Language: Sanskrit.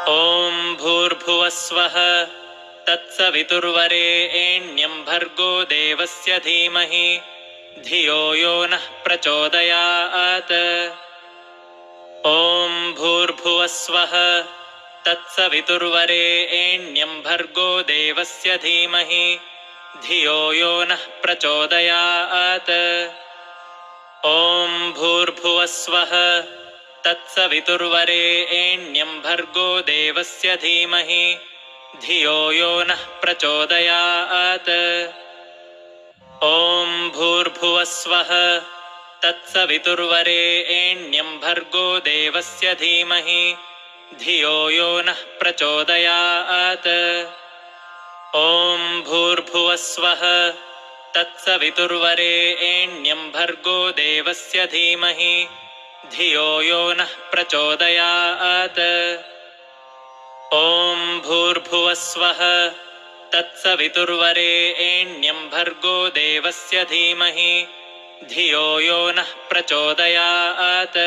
ॐ भूर्भुवस्वः तत्सवितुर्वरेण्यं भर्गो देवस्य धीमहि धियो यो नः प्रचोदयात्। ॐ भूर्भुवस्वः तत्सवितुर्वरेण्यं भर्गो देवस्य धीमहि धियो यो नः प्रचोदयात्। ॐ भूर्भुवस्वः तत्सवितुर्वरेण्यं भर्गो देवस्य धीमहि धियो यो नः प्रचोदयात्। ॐ भूर्भुवस्वः तत्सवितुर्वरेण्यं भर्गो देवस्य धीमहि धियो यो नः प्रचोदयात्। ॐ भूर्भुवस्वः तत्सवितुर्वरेण्यं भर्गो देवस्य धीमहि धियो यो नः प्रचोदयात्। ॐ भूर्भुवस्वः तत्सवितुर्वरेण्यं भर्गो देवस्य धीमहि धियो यो नः प्रचोदयात्।